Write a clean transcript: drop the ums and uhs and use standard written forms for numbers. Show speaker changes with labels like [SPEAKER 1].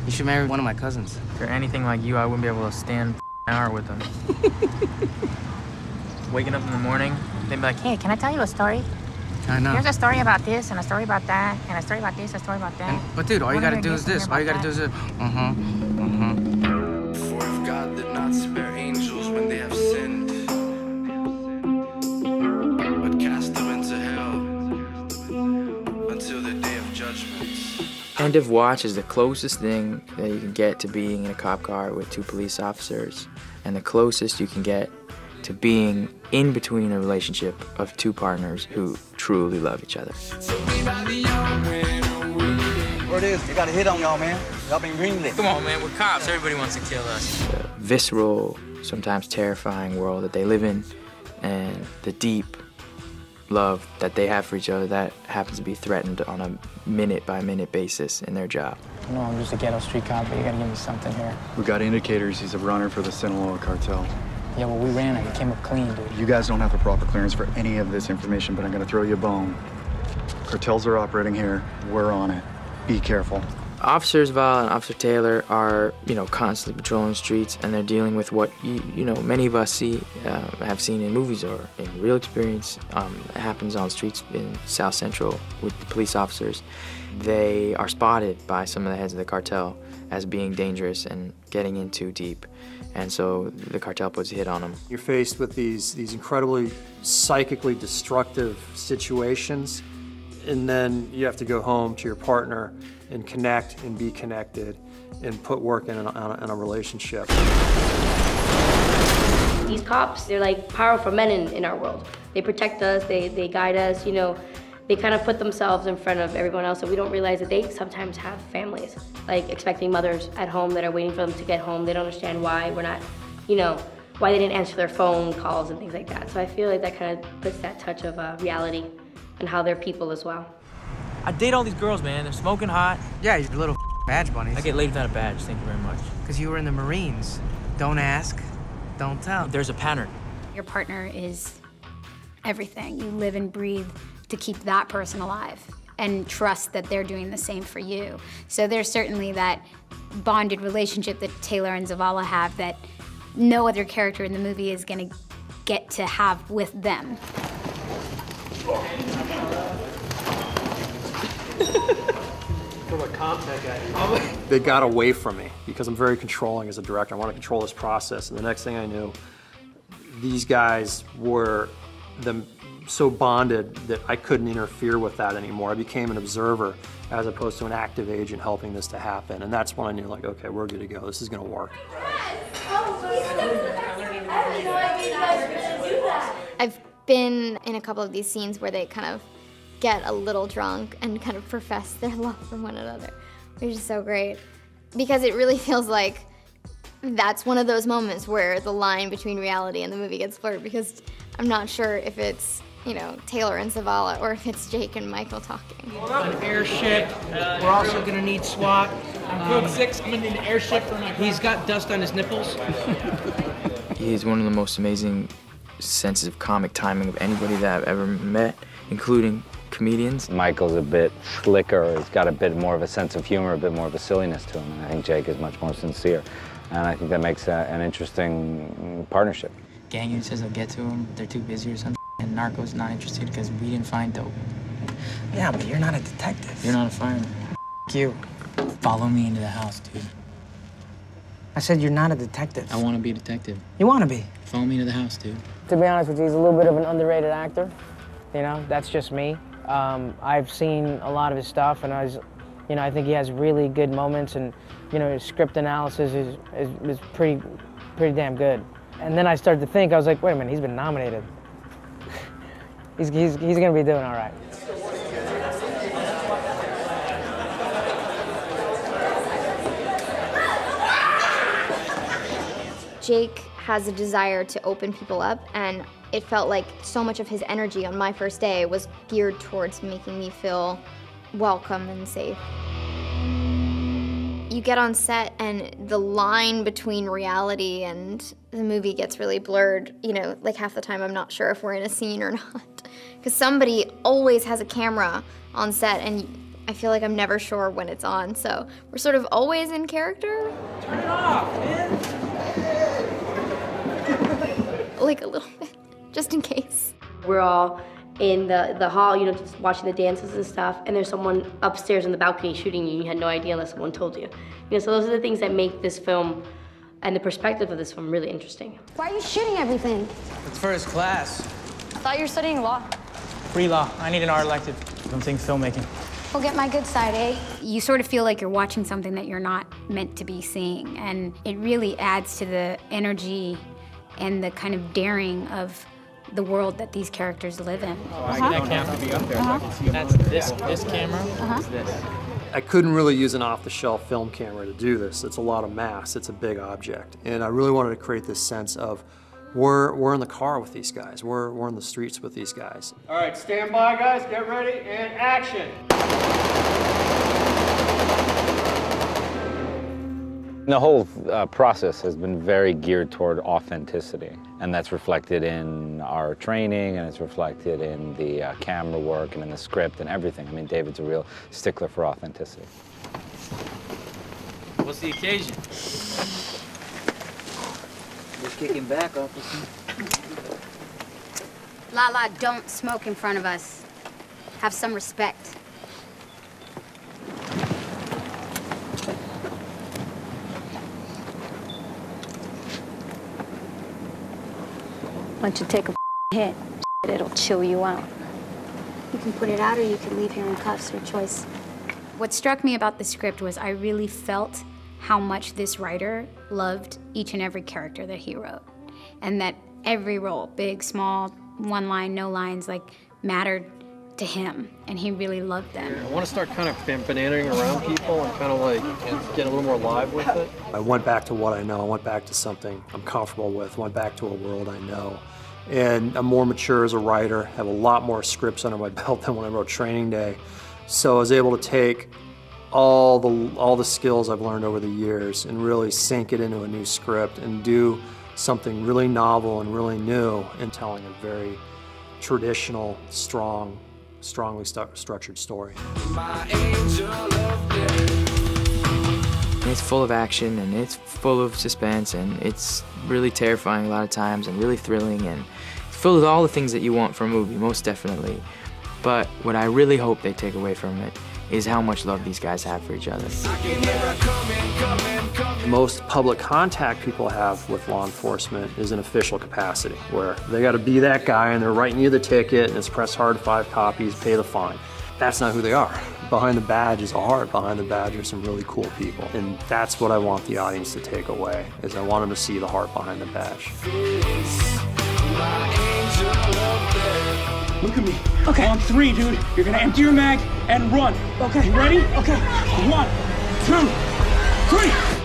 [SPEAKER 1] You should marry one of my cousins.
[SPEAKER 2] If you're anything like you, I wouldn't be able to stand an hour with them. Waking up in the morning, they'd be like, hey, can I tell you a story?
[SPEAKER 1] I know.
[SPEAKER 2] Here's a story about this, and a story about that, and a story about this, a story about that.
[SPEAKER 1] But dude, all you gotta do is this. All you gotta do is this.
[SPEAKER 3] For if God did not spare angels when they have sinned, but cast them into hell until the day of judgment.
[SPEAKER 2] End of watch is the closest thing that you can get to being in a cop car with two police officers, and the closest you can get to being in between a relationship of two partners who truly love each other.
[SPEAKER 4] Where it is, you got a hit on y'all, man. Y'all been greenlit.
[SPEAKER 2] Come on, man, we're cops. Everybody wants to kill us. The visceral, sometimes terrifying world that they live in, and the deep love that they have for each other that happens to be threatened on a minute-by-minute basis in their job.
[SPEAKER 5] I know I'm just a ghetto street cop, but you gotta give me something here.
[SPEAKER 6] We got indicators he's a runner for the Sinaloa cartel.
[SPEAKER 5] Yeah, well, we ran it. It came up clean, dude.
[SPEAKER 6] You guys don't have the proper clearance for any of this information, but I'm gonna throw you a bone. Cartels are operating here. We're on it. Be careful.
[SPEAKER 2] Officer Zavala and Officer Taylor are, constantly patrolling the streets, and they're dealing with what, many of us have seen in movies or in real experience. It happens on streets in South Central with the police officers. They are spotted by some of the heads of the cartel as being dangerous and getting in too deep. And so the cartel puts a hit on them.
[SPEAKER 7] You're faced with these incredibly psychically destructive situations, and then you have to go home to your partner and connect and be connected and put work in a relationship.
[SPEAKER 8] These cops, they're like powerful men in our world. They protect us, they guide us, they kind of put themselves in front of everyone else, and we don't realize that they sometimes have families, like expecting mothers at home that are waiting for them to get home. They don't understand why we're not, why they didn't answer their phone calls and things like that. So I feel like that kind of puts that touch of reality and how they're people as well.
[SPEAKER 2] I date all these girls, man. They're smoking hot.
[SPEAKER 1] Yeah, you little badge bunnies.
[SPEAKER 2] I get laid without a badge, thank you very much.
[SPEAKER 1] Because you were in the Marines. Don't ask, don't tell.
[SPEAKER 2] There's a pattern.
[SPEAKER 9] Your partner is everything. You live and breathe to keep that person alive and trust that they're doing the same for you. So there's certainly that bonded relationship that Taylor and Zavala have that no other character in the movie is gonna get to have with them.
[SPEAKER 7] They got away from me because I'm very controlling as a director. I want to control this process, and the next thing I knew, these guys were so bonded that I couldn't interfere with that anymore. I became an observer as opposed to an active agent helping this to happen, and that's when I knew, like, okay, we're good to go. This is going to work.
[SPEAKER 10] I've been in a couple of these scenes where they kind of get a little drunk and kind of profess their love for one another, which is so great. Because it really feels like that's one of those moments where the line between reality and the movie gets blurred, because I'm not sure if it's, Taylor and Zavala or if it's Jake and Michael talking.
[SPEAKER 1] An airship. We're also gonna need SWAT.
[SPEAKER 5] Code 6, I'm gonna need an airship for my...
[SPEAKER 1] He's got dust on his nipples.
[SPEAKER 2] He's one of the most amazing senses of comic timing of anybody that I've ever met, including comedians.
[SPEAKER 11] Michael's a bit slicker. He's got a bit more of a sense of humor, a bit more of a silliness to him. And I think Jake is much more sincere. And I think that makes an interesting partnership.
[SPEAKER 5] Gang unit says they'll get to him, they're too busy or something, and Narco's not interested because we didn't find dope.
[SPEAKER 1] Yeah, but you're not a detective.
[SPEAKER 5] You're not a fireman.
[SPEAKER 1] You.
[SPEAKER 5] Follow me into the house, dude.
[SPEAKER 1] I said you're not a detective.
[SPEAKER 5] I want to be a detective.
[SPEAKER 1] You want to be.
[SPEAKER 5] Follow me to the house, dude.
[SPEAKER 12] To be honest with you, he's a little bit of an underrated actor. That's just me. I've seen a lot of his stuff, and I think he has really good moments, and his script analysis is pretty damn good. And then I started to think, I was like, wait a minute, he's been nominated. he's gonna be doing all right.
[SPEAKER 10] Jake has a desire to open people up, and it felt like so much of his energy on my first day was geared towards making me feel welcome and safe. You get on set and the line between reality and the movie gets really blurred. Like half the time I'm not sure if we're in a scene or not. Because somebody always has a camera on set, and I feel like I'm never sure when it's on, so we're sort of always in character.
[SPEAKER 13] Turn it off, man.
[SPEAKER 10] Like a little bit, just in case.
[SPEAKER 8] We're all in the hall, you know, just watching the dances and stuff, and there's someone upstairs on the balcony shooting you, and you had no idea unless someone told you. You know, so those are the things that make this film and the perspective of this film really interesting.
[SPEAKER 14] Why are you shooting everything?
[SPEAKER 5] It's for his class.
[SPEAKER 14] I thought you were studying law.
[SPEAKER 5] Free law. I need an art elective. I'm thinking filmmaking.
[SPEAKER 14] We'll get my good side, eh?
[SPEAKER 9] You sort of feel like you're watching something that you're not meant to be seeing, and it really adds to the energy and the kind of daring of the world that these characters live in.
[SPEAKER 5] That camera be up there so I can see. That's this camera. Is this.
[SPEAKER 7] I couldn't really use an off-the-shelf film camera to do this. It's a lot of mass, it's a big object. And I really wanted to create this sense of we're in the car with these guys, we're in the streets with these guys. All right, stand by guys, get ready, and action.
[SPEAKER 11] The whole process has been very geared toward authenticity, and that's reflected in our training, and it's reflected in the camera work and in the script and everything. I mean, David's a real stickler for authenticity.
[SPEAKER 5] What's the occasion?
[SPEAKER 4] Just kicking back, officer.
[SPEAKER 9] Lala, don't smoke in front of us. Have some respect.
[SPEAKER 14] Once you take a hit, it'll chill you out. You can put it out or you can leave here in cuffs, your choice.
[SPEAKER 9] What struck me about the script was I really felt how much this writer loved each and every character that he wrote. And that every role, big, small, one line, no lines, like, mattered to him, and he really loved them.
[SPEAKER 7] I want to start kind of bananaing around people and kind of like get a little more live with it. I went back to what I know. I went back to something I'm comfortable with. Went back to a world I know. And I'm more mature as a writer, have a lot more scripts under my belt than when I wrote Training Day. So I was able to take all the skills I've learned over the years and really sink it into a new script and do something really novel and really new in telling a very traditional, strongly structured story.
[SPEAKER 2] It's full of action and it's full of suspense and it's really terrifying a lot of times and really thrilling and full of all the things that you want from a movie, most definitely. But what I really hope they take away from it is how much love these guys have for each other.
[SPEAKER 7] Most public contact people have with law enforcement is an official capacity, where they got to be that guy and they're writing you the ticket and it's press hard 5 copies, pay the fine. That's not who they are. Behind the badge is a heart. Behind the badge are some really cool people. And that's what I want the audience to take away, is I want them to see the heart behind the badge.
[SPEAKER 13] Look at me. Okay. On 3, dude. You're gonna empty your mag and run. Okay. You ready? Okay. 1, 2, 3.